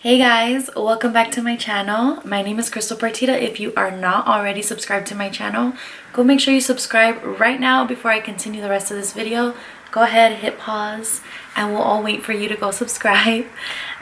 Hey guys, welcome back to my channel. My name is Partida. If you are not already subscribed to my channel, go make sure you subscribe right now before I continue the rest of this video. Go ahead, hit pause, and we'll all wait for you to go subscribe.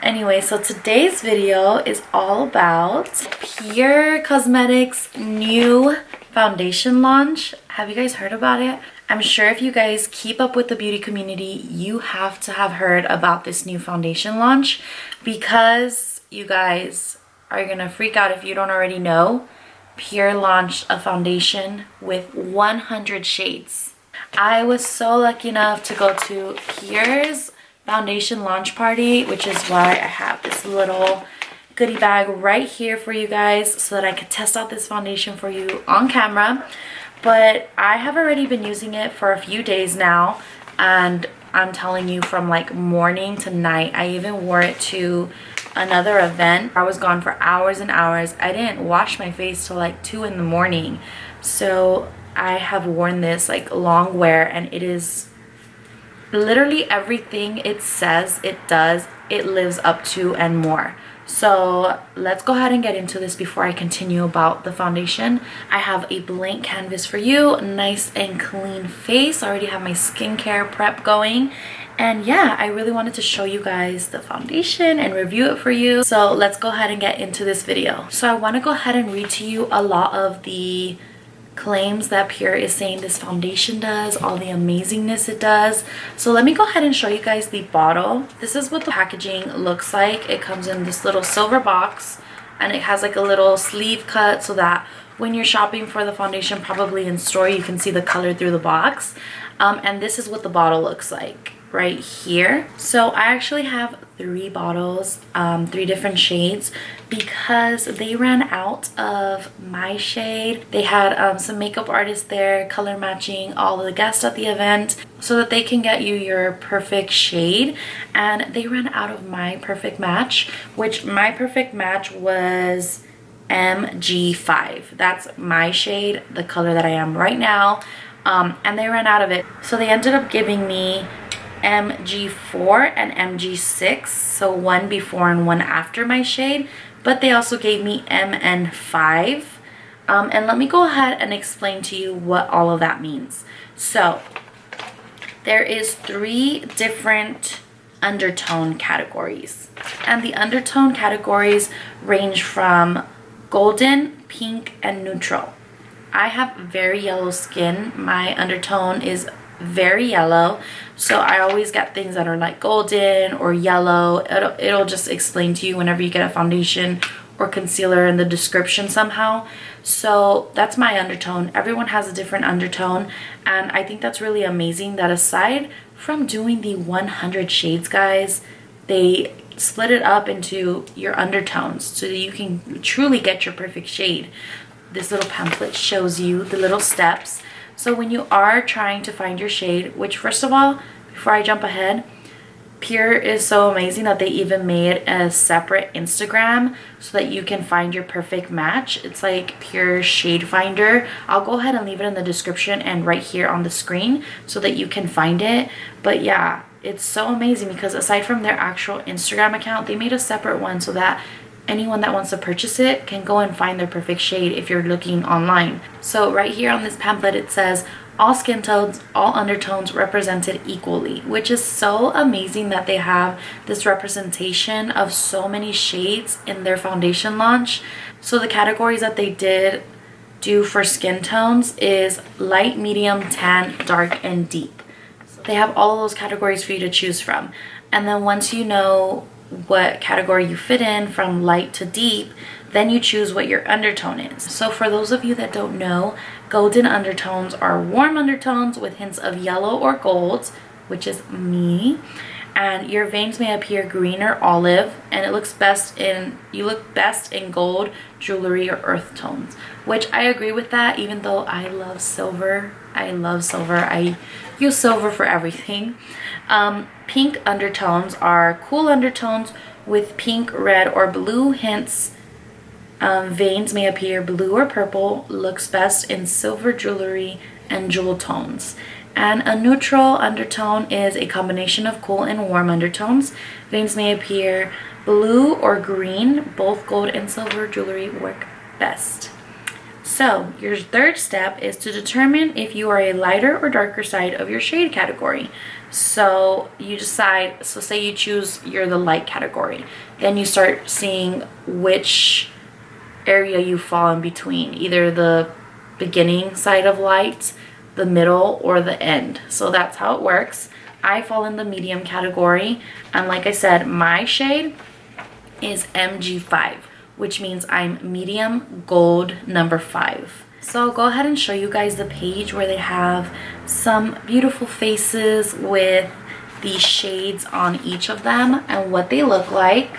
Anyway, so today's video is all about Pure Cosmetics' new foundation launch. Have you guys heard about it? I'm sure if you guys keep up with the beauty community, you have to have heard about this new foundation launch because you guys are gonna freak out if you don't already know. Pure launched a foundation with 100 shades. I was so lucky enough to go to Pure's foundation launch party, which is why I have this little goodie bag right here for you guys so that I could test out this foundation for you on camera. But I have already been using it for a few days now, and I'm telling you, from like morning to night. I even wore it to another event. I was gone for hours and hours. I didn't wash my face till like 2 in the morning. So I have worn this like long wear, and it is literally everything it says it does, it lives up to and more. So let's go ahead and get into this before I continue about the foundation. I have a blank canvas for you, nice and clean face. I already have my skincare prep going. And yeah, I really wanted to show you guys the foundation and review it for you. So let's go ahead and get into this video. So I want to go ahead and read to you a lot of the claims that Pure is saying this foundation does, all the amazingness it does. So let me go ahead and show you guys the bottle. This is what the packaging looks like. It comes in this little silver box, and it has like a little sleeve cut so that when you're shopping for the foundation, probably in store, you can see the color through the box. And this is what the bottle looks like right here. So I actually have 3 bottles, 3 different shades, because they ran out of my shade. They had some makeup artists there color matching all of the guests at the event so that they can get you your perfect shade, and they ran out of my perfect match, which my perfect match was MG5. That's my shade, the color that I am right now, and they ran out of it. So they ended up giving me MG4 and MG6, so one before and one after my shade, but they also gave me MN5. And let me go ahead and explain to you what all of that means. So there is 3 different undertone categories, and the undertone categories range from golden, pink, and neutral. I have very yellow skin. My undertone is very yellow, so I always get things that are like golden or yellow. It'll just explain to you whenever you get a foundation or concealer in the description somehow. So that's my undertone. Everyone has a different undertone, and I think that's really amazing that aside from doing the 100 shades, guys, they split it up into your undertones so that you can truly get your perfect shade. This little pamphlet shows you the little steps. So when you are trying to find your shade, which first of all, before I jump ahead, Pure is so amazing that they even made a separate Instagram so that you can find your perfect match. It's like Pure Shade Finder. I'll go ahead and leave it in the description and right here on the screen so that you can find it. But yeah, it's so amazing because aside from their actual Instagram account, they made a separate one so that anyone that wants to purchase it can go and find their perfect shade if you're looking online. So right here on this pamphlet, it says all skin tones, all undertones represented equally, which is so amazing that they have this representation of so many shades in their foundation launch. So the categories that they did do for skin tones is light, medium, tan, dark, and deep. So they have all of those categories for you to choose from. And then once you know what category you fit in from light to deep, then you choose what your undertone is. So for those of you that don't know, golden undertones are warm undertones with hints of yellow or gold, which is me, and your veins may appear green or olive, and you look best in gold, jewelry, or earth tones, which I agree with that. Even though I love silver, I use silver for everything. Pink undertones are cool undertones with pink, red, or blue hints. Veins may appear blue or purple, looks best in silver jewelry and jewel tones. And a neutral undertone is a combination of cool and warm undertones. Veins may appear Blue or green, both gold and silver jewelry work best. So your third step is to determine if you are a lighter or darker side of your shade category. So you decide, so say you choose you're the light category, then you start seeing which area you fall in between, either the beginning side of light, the middle, or the end. So that's how it works. I fall in the medium category, and like I said, my shade is MG5, which means I'm medium gold number 5. So I'll go ahead and show you guys the page where they have some beautiful faces with the shades on each of them and what they look like.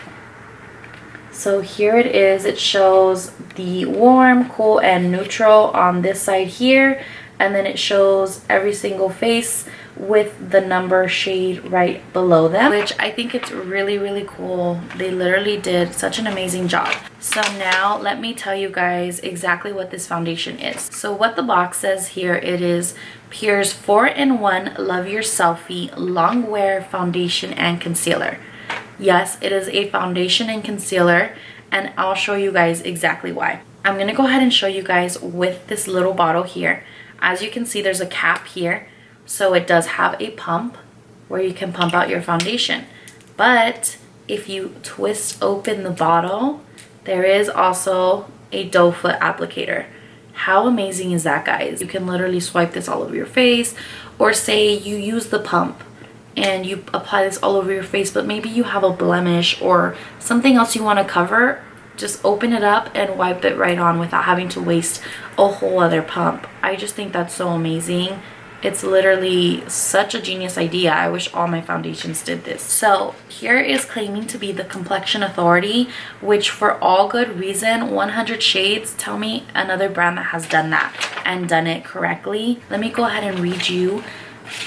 So here it is. It shows the warm, cool, and neutral on this side here, and then it shows every single face with the number shade right below them, which I think it's really, really cool. They literally did such an amazing job. So now let me tell you guys exactly what this foundation is. So what the box says here, it is Pure's 4-in-1 Love Your Selfie Long Wear Foundation and Concealer. Yes, it is a foundation and concealer, and I'll show you guys exactly why. I'm gonna go ahead and show you guys with this little bottle here. As you can see, there's a cap here. So it does have a pump where you can pump out your foundation. But if you twist open the bottle, there is also a doe foot applicator. How amazing is that, guys? You can literally swipe this all over your face, or say you use the pump and you apply this all over your face, but maybe you have a blemish or something else you want to cover. Just open it up and wipe it right on without having to waste a whole other pump. I just think that's so amazing. It's literally such a genius idea. I wish all my foundations did this. So here is claiming to be the complexion authority, which for all good reason. 100 Shades, tell me another brand that has done that and done it correctly. Let me go ahead and read you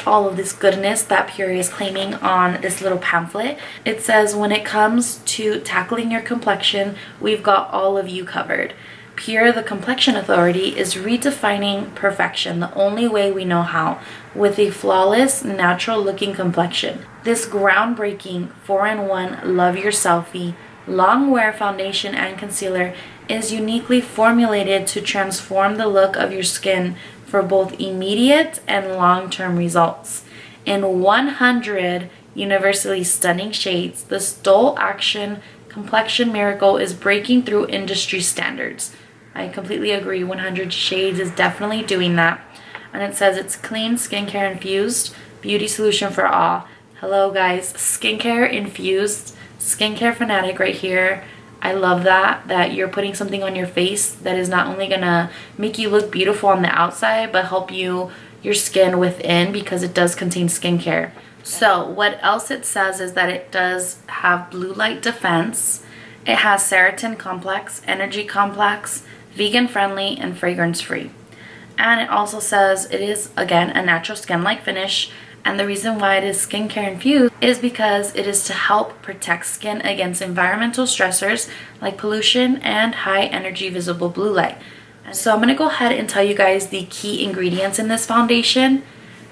all of this goodness that Pure is claiming on this little pamphlet. It says, when it comes to tackling your complexion, we've got all of you covered. Pure, the complexion authority, is redefining perfection the only way we know how, with a flawless, natural-looking complexion. This groundbreaking 4-in-1 Love Your Selfie Long Wear Foundation and Concealer is uniquely formulated to transform the look of your skin for both immediate and long-term results. In 100 universally stunning shades, the Stole Action Complexion Miracle is breaking through industry standards. I completely agree. 100 Shades is definitely doing that. And it says it's clean skincare infused beauty solution for all. Hello guys, skincare infused, skincare fanatic right here. I love that you're putting something on your face that is not only gonna make you look beautiful on the outside, but help your skin within, because it does contain skincare. So what else it says is that it does have blue light defense. It has Keratin complex, energy complex, vegan friendly, and fragrance free. And it also says it is, again, a natural skin-like finish. And the reason why it is skincare infused is because it is to help protect skin against environmental stressors like pollution and high energy visible blue light. So I'm going to go ahead and tell you guys the key ingredients in this foundation.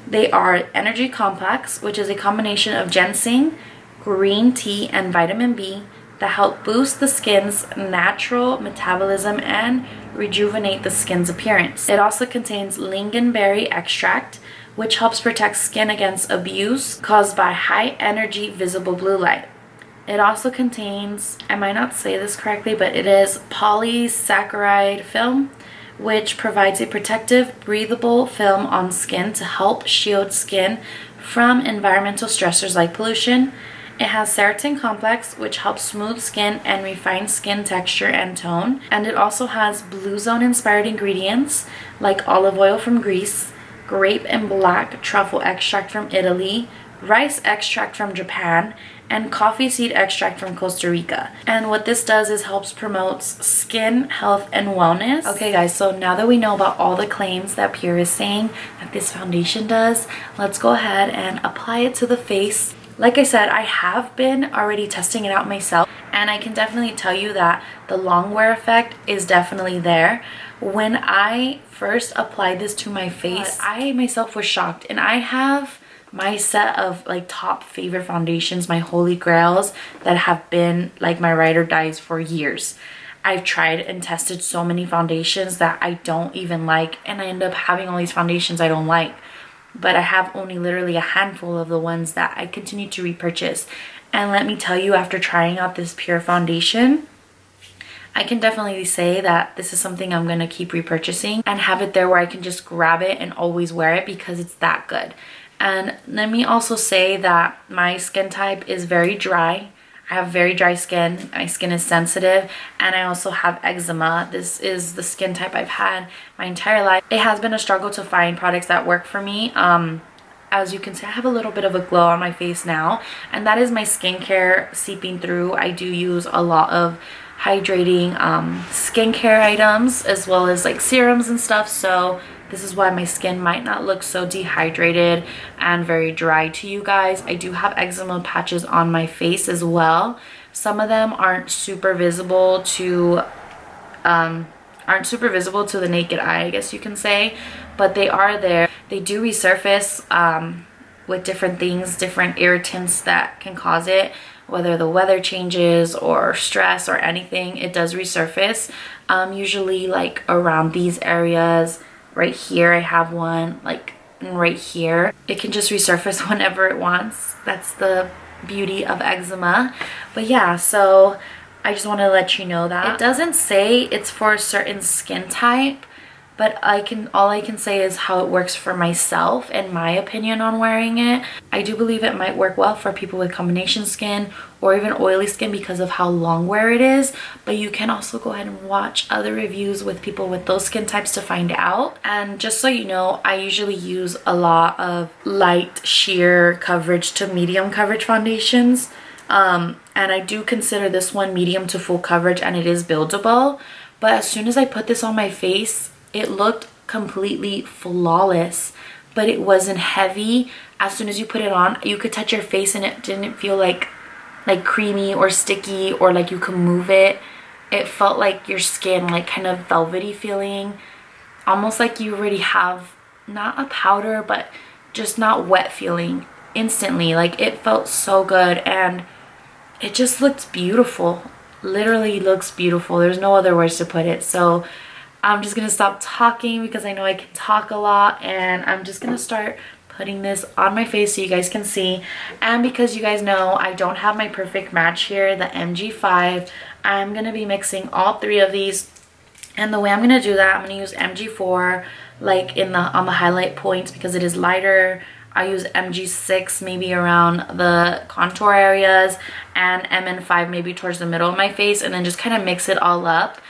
They are energy complex, which is a combination of ginseng, green tea, and vitamin B that help boost the skin's natural metabolism and rejuvenate the skin's appearance. It also contains lingonberry extract, which helps protect skin against abuse caused by high energy visible blue light. It also contains, I might not say this correctly, but it is polysaccharide film, which provides a protective, breathable film on skin to help shield skin from environmental stressors like pollution. It has Keratin complex, which helps smooth skin and refine skin texture and tone. And it also has blue zone inspired ingredients like olive oil from Greece, grape and black truffle extract from Italy, rice extract from Japan, and coffee seed extract from Costa Rica. And what this does is helps promotes skin health and wellness. Okay guys, so now that we know about all the claims that Pure is saying that this foundation does, let's go ahead and apply it to the face. Like I said, I have been already testing it out myself, and I can definitely tell you that the long wear effect is definitely there. When I first applied this to my face, I myself was shocked, and I have my set of like top favorite foundations, my holy grails that have been like my ride or dies for years. I've tried and tested so many foundations that I don't even like, and I end up having all these foundations I don't like. But I have only literally a handful of the ones that I continue to repurchase. And let me tell you, after trying out this Pure foundation, I can definitely say that this is something I'm going to keep repurchasing and have it there where I can just grab it and always wear it because it's that good. And let me also say that my skin type is very dry. I have very dry skin. My skin is sensitive, and I also have eczema. This is the skin type I've had my entire life. It has been a struggle to find products that work for me. As you can see, I have a little bit of a glow on my face now, and that is my skincare seeping through. I do use a lot of hydrating skincare items as well as like serums and stuff, so this is why my skin might not look so dehydrated and very dry to you guys. I do have eczema patches on my face as well. Some of them aren't super visible to the naked eye, I guess you can say, but they are there. They do resurface with different things, different irritants that can cause it, whether the weather changes or stress or anything. It does resurface, usually like around these areas. Right here I have one, like right here. It can just resurface whenever it wants. That's the beauty of eczema. But yeah, so I just want to let you know that. It doesn't say it's for a certain skin type, but all I can say is how it works for myself and my opinion on wearing it. I do believe it might work well for people with combination skin or even oily skin because of how long wear it is, but you can also go ahead and watch other reviews with people with those skin types to find out. And just so you know, I usually use a lot of light sheer coverage to medium coverage foundations, and I do consider this one medium to full coverage, and it is buildable. But as soon as I put this on my face, it looked completely flawless, but it wasn't heavy. As soon as you put it on, you could touch your face and it didn't feel like creamy or sticky or like you could move it. It felt like your skin like kind of velvety feeling, almost like you already have not a powder but just not wet feeling instantly. Like it felt so good, and it just looked beautiful. Literally looks beautiful. There's no other words to put it. So I'm just gonna stop talking because I know I can talk a lot, and I'm just gonna start putting this on my face so you guys can see. And because you guys know I don't have my perfect match here, the MG5, I'm gonna be mixing all three of these. And the way I'm gonna do that, I'm gonna use MG4 like on the highlight points because it is lighter. I use MG6 maybe around the contour areas, and MN5 maybe towards the middle of my face, and then just kind of mix it all up.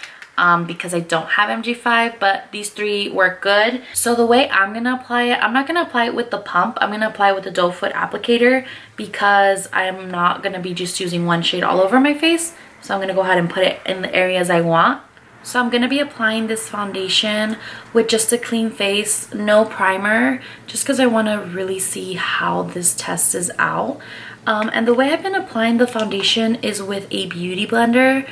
Because I don't have MG5, but these three work good. So the way I'm gonna apply it, I'm not gonna apply it with the pump. I'm gonna apply it with the doe foot applicator because I'm not gonna be just using one shade all over my face. So I'm gonna go ahead and put it in the areas I want. So I'm gonna be applying this foundation with just a clean face, no primer, just because I wanna really see how this test is out. And the way I've been applying the foundation is with a beauty blender.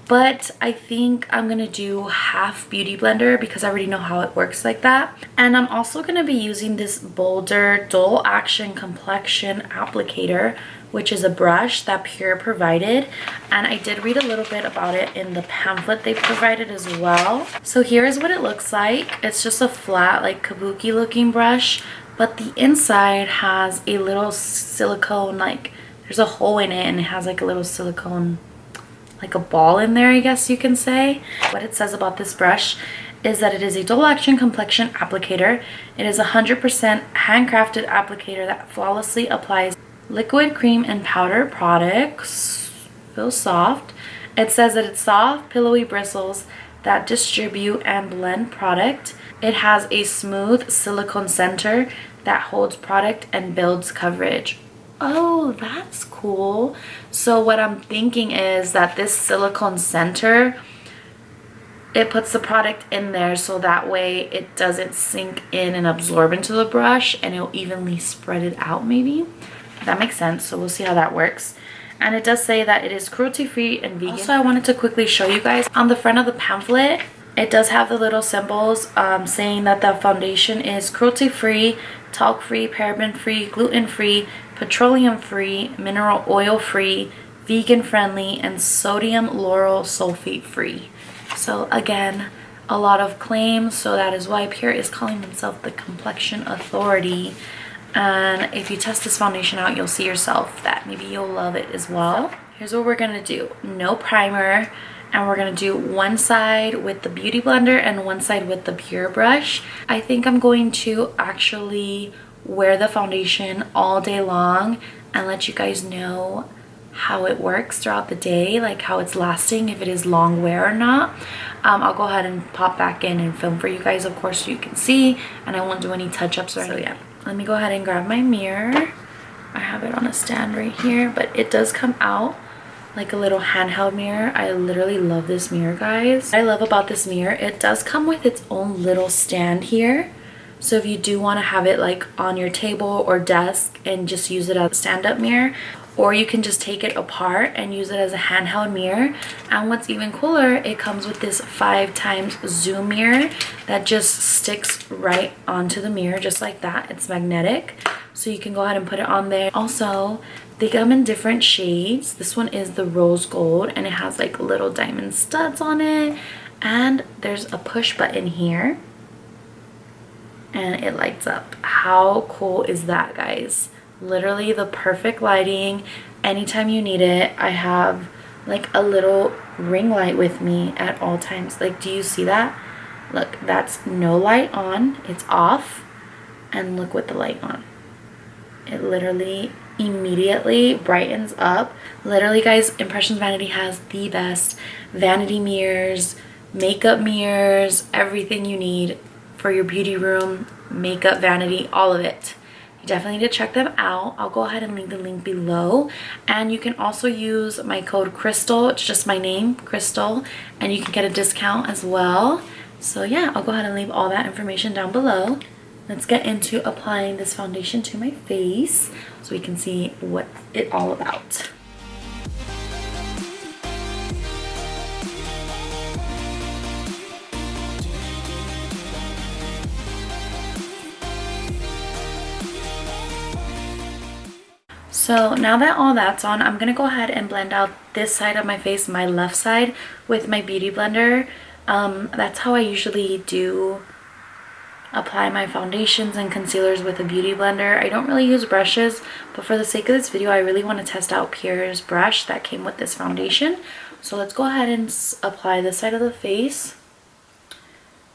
But I think I'm gonna do half beauty blender because I already know how it works like that. And I'm also gonna be using this Boulder Dual Action Complexion Applicator, which is a brush that Pure provided. And I did read a little bit about it in the pamphlet they provided as well. So here's what it looks like. It's just a flat, like kabuki looking brush, but the inside has a little silicone, like there's a hole in it and it has like a little silicone, like a ball in there, I guess you can say. What it says about this brush is that it is a dual action complexion applicator. It is 100% handcrafted applicator that flawlessly applies liquid, cream, and powder products. Feels soft. It says that it's soft, pillowy bristles that distribute and blend product. It has a smooth silicone center that holds product and builds coverage. Oh, that's cool. So what I'm thinking is that this silicone center, it puts the product in there so that way it doesn't sink in and absorb into the brush, and it'll evenly spread it out maybe. That makes sense. So we'll see how that works. And it does say that it is cruelty-free and vegan. Also, I wanted to quickly show you guys on the front of the pamphlet, It does have the little symbols saying that the foundation is cruelty-free, talc-free, paraben-free, gluten-free, petroleum-free, mineral oil-free, vegan-friendly, and sodium lauryl sulfate-free. So again, a lot of claims, so that is why Pure is calling themselves the complexion authority. And if you test this foundation out, you'll see yourself that maybe you'll love it as well. So here's what we're gonna do. No primer, and we're gonna do one side with the Beauty Blender and one side with the Pure brush. I think I'm going to actually wear the foundation all day long and let you guys know how it works throughout the day, like how it's lasting, if it is long wear or not. I'll go ahead and pop back in and film for you guys, of course, so you can see, and I won't do any touch-ups or anything. So yeah, let me go ahead and grab my mirror. I have it on a stand right here, but it does come out like a little handheld mirror. I literally love this mirror, guys. What I love about this mirror, it does come with its own little stand here. So if you do want to have it like on your table or desk and just use it as a stand-up mirror, or you can just take it apart and use it as a handheld mirror. And what's even cooler, it comes with this 5x zoom mirror that just sticks right onto the mirror just like that. It's magnetic, so you can go ahead and put it on there. Also, they come in different shades. This one is the rose gold, and it has like little diamond studs on it, and there's a push button here and it lights up. How cool is that, guys? Literally the perfect lighting anytime you need it. I have like a little ring light with me at all times. Like, do you see that? Look, that's no light on, it's off, and look with the light on. It literally immediately brightens up. Literally, guys, Impressions Vanity has the best vanity mirrors, makeup mirrors, everything you need for your beauty room, makeup, vanity, all of it. You definitely need to check them out. I'll go ahead and leave the link below, and you can also use my code Crystal. It's just my name, Crystal, and you can get a discount as well. So yeah, I'll go ahead and leave all that information down below. Let's get into applying this foundation to my face so we can see what it's all about. So now that all that's on, I'm gonna go ahead and blend out this side of my face, my left side, with my Beauty Blender. That's how I usually do apply my foundations and concealers with a Beauty Blender. I don't really use brushes, but for the sake of this video, I really want to test out Pure's brush that came with this foundation. So let's go ahead and apply this side of the face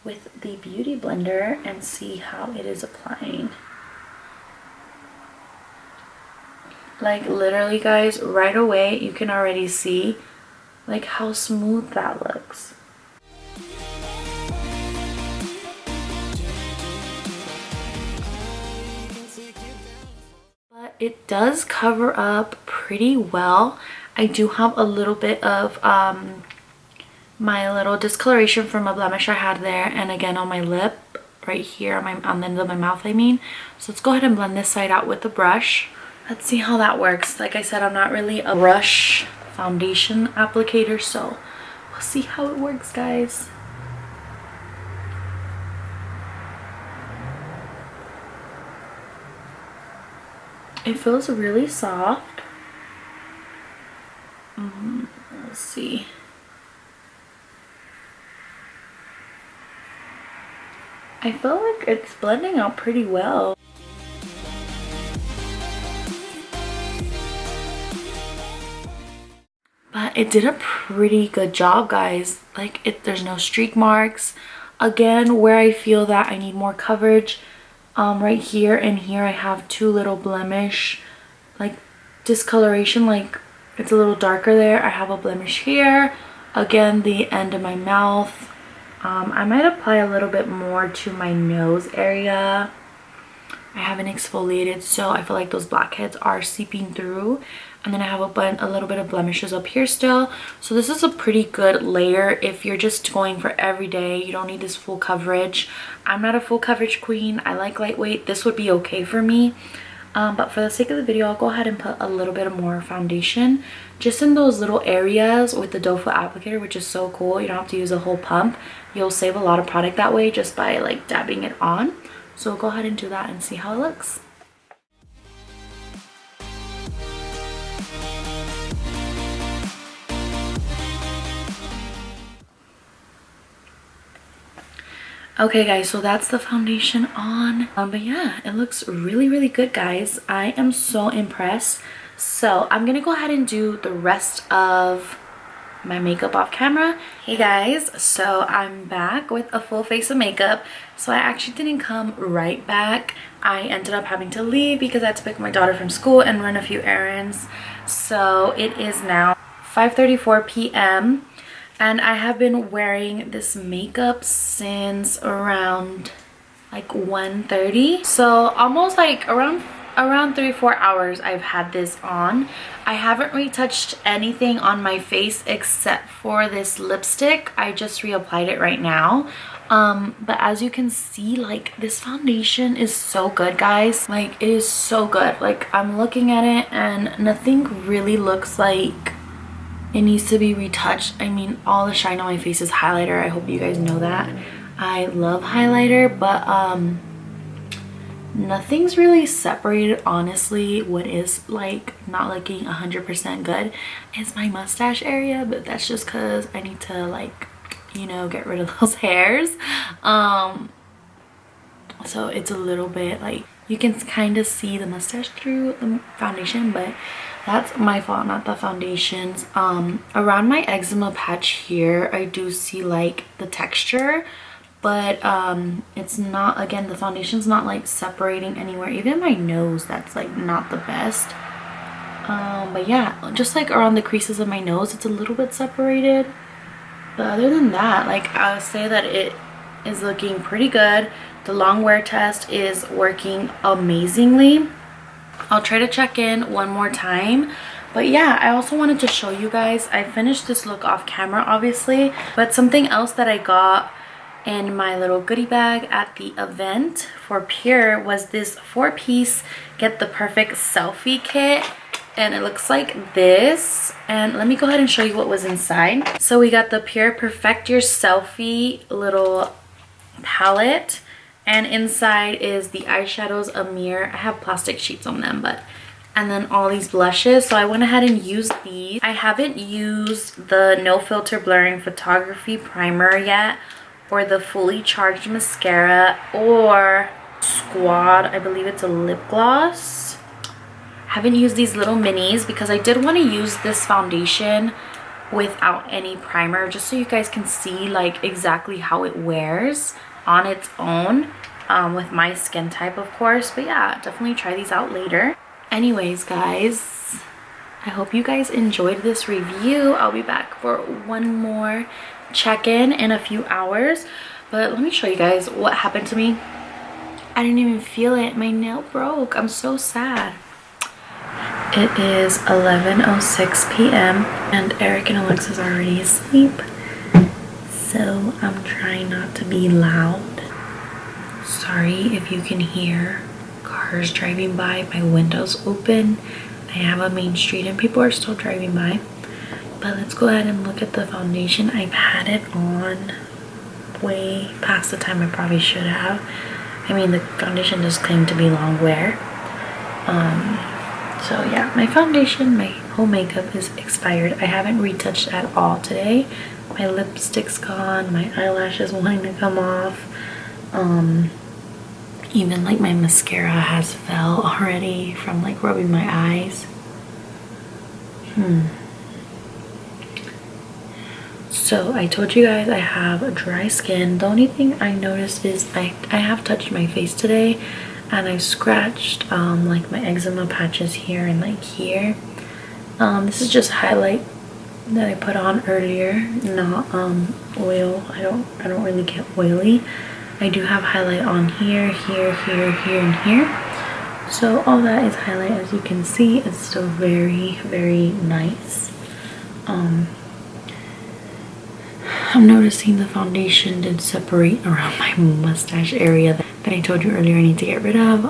with the Beauty Blender and see how it is applying. Like, literally, guys, right away you can already see like how smooth that looks. But it does cover up pretty well. I do have a little bit of my little discoloration from a blemish I had there, and again on my lip right here, on the end of my mouth, I mean. So let's go ahead and blend this side out with the brush. Let's see how that works. Like I said, I'm not really a brush foundation applicator, so we'll see how it works, guys. It feels really soft. Let's see. I feel like it's blending out pretty well. But it did a pretty good job, guys. Like, there's no streak marks. Again, where I feel that I need more coverage, right here and here, I have two little blemish, like discoloration, like it's a little darker there. I have a blemish here. Again, the end of my mouth. I might apply a little bit more to my nose area. I haven't exfoliated, so I feel like those blackheads are seeping through. And then I have a little bit of blemishes up here still. So this is a pretty good layer if you're just going for every day. You don't need this full coverage. I'm not a full coverage queen. I like lightweight. This would be okay for me. But for the sake of the video, I'll go ahead and put a little bit more foundation just in those little areas with the doe foot applicator, which is so cool. You don't have to use a whole pump. You'll save a lot of product that way just by like dabbing it on. So go ahead and do that and see how it looks. Okay guys, so that's the foundation on. But yeah, it looks really good, guys. I am so impressed. So I'm gonna go ahead and do the rest of my makeup off camera. Hey guys, so I'm back with a full face of makeup. So I actually didn't come right back. I ended up having to leave because I had to pick my daughter from school and run a few errands. So it is now 5:34 p.m. and I have been wearing this makeup since around like 1:30. So almost like around 3-4 hours I've had this on. I haven't retouched anything on my face except for this lipstick. I just reapplied it right now. But as you can see, like, this foundation is so good, guys. Like, it is so good. Like, I'm looking at it and nothing really looks like it needs to be retouched. I mean, all the shine on my face is highlighter. I hope you guys know that. I love highlighter, but nothing's really separated. Honestly, what is like not looking 100% good is my mustache area, but that's just because I need to, like, you know, get rid of those hairs. So it's a little bit like you can kind of see the mustache through the foundation, but that's my fault, not the foundation's. Around my eczema patch here, I do see like the texture, but it's not, again, the foundation's not like separating anywhere. Even my nose, that's like not the best. But yeah, just like around the creases of my nose, it's a little bit separated. But other than that, like, I would say that it is looking pretty good. The long wear test is working amazingly. I'll try to check in one more time. But yeah, I also wanted to show you guys, I finished this look off camera obviously, but something else that I got in my little goodie bag at the event for Pure was this 4-piece Get the Perfect Selfie kit. And it looks like this. And let me go ahead and show you what was inside. So we got the Pure Perfect Your Selfie little palette. And inside is the eyeshadows, a mirror. I have plastic sheets on them, but... and then all these blushes. So I went ahead and used these. I haven't used the No Filter Blurring Photography Primer yet, or the Fully Charged Mascara, or Squad. I believe it's a lip gloss. Haven't used these little minis because I did want to use this foundation without any primer, just so you guys can see like exactly how it wears on its own, with my skin type, of course. But yeah, definitely try these out later. Anyways, guys, I hope you guys enjoyed this review. I'll be back for one more check-in in a few hours, but let me show you guys what happened to me. I didn't even feel it. My nail broke. I'm so sad. It is 11:06 p.m. and Eric and Alexa's already asleep, so I'm trying not to be loud. Sorry if you can hear cars driving by. My window's open. I have a main street and people are still driving by. But let's go ahead and look at the foundation. I've had it on way past the time I probably should have. I mean, the foundation does claim to be long wear. So yeah, my foundation, my whole makeup is expired. I haven't retouched at all today. My lipstick's gone, my eyelashes wanting to come off. Even like my mascara has fell already from like rubbing my eyes. So I told you guys I have dry skin. The only thing I noticed is I have touched my face today, and I've scratched like my eczema patches here and like here. This is just highlight that I put on earlier, not oil. I don't really get oily. I do have highlight on here, here, here, here, and here. So all that is highlight. As you can see, it's still very, very nice. I'm noticing the foundation did separate around my mustache area that I told you earlier I need to get rid of.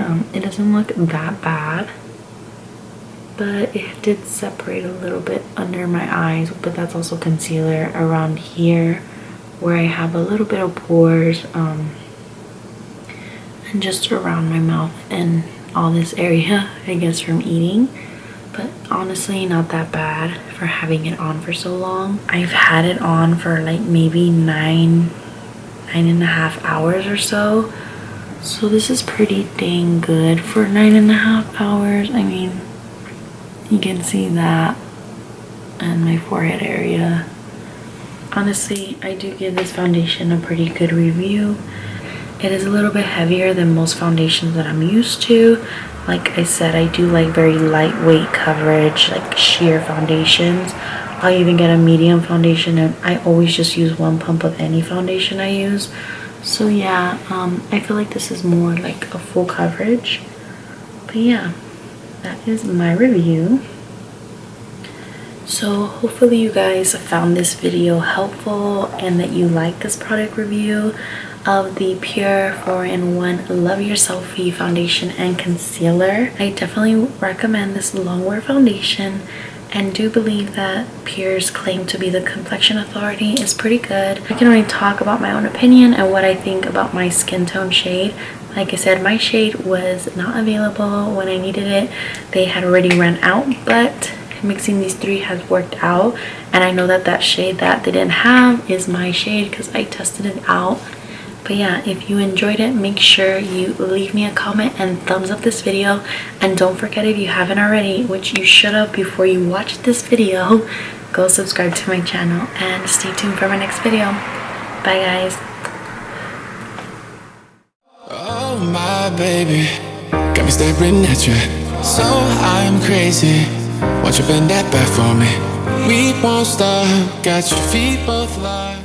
yeah, it doesn't look that bad, but it did separate a little bit under my eyes, but that's also concealer around here where I have a little bit of pores, and just around my mouth and all this area, I guess, from eating. But honestly, not that bad for having it on for so long. I've had it on for like maybe 9.5 hours or so. So this is pretty dang good for 9.5 hours. I mean, you can see that and my forehead area. Honestly, I do give this foundation a pretty good review. It is a little bit heavier than most foundations that I'm used to. Like I said, I do like very lightweight coverage, like sheer foundations. I'll even get a medium foundation, and I always just use one pump of any foundation I use. So yeah, I feel like this is more like a full coverage. But yeah, that is my review. So hopefully you guys found this video helpful and that you like this product review of the Pure 4-in-1 Love Yourself foundation and concealer. I definitely recommend this longwear foundation, and do believe that Pure's claim to be the complexion authority is pretty good. I can only talk about my own opinion and what I think about my skin tone shade. Like I said, my shade was not available when I needed it. They had already run out, but mixing these three has worked out, and I know that that shade that they didn't have is my shade because I tested it out. But yeah, if you enjoyed it, make sure you leave me a comment and thumbs up this video. And don't forget, if you haven't already, which you should have before you watch this video, go subscribe to my channel and stay tuned for my next video. Bye guys. Oh my baby, got me staring at you, so I'm crazy. Won't you bend that back for me? We won't stop, got your feet both locked.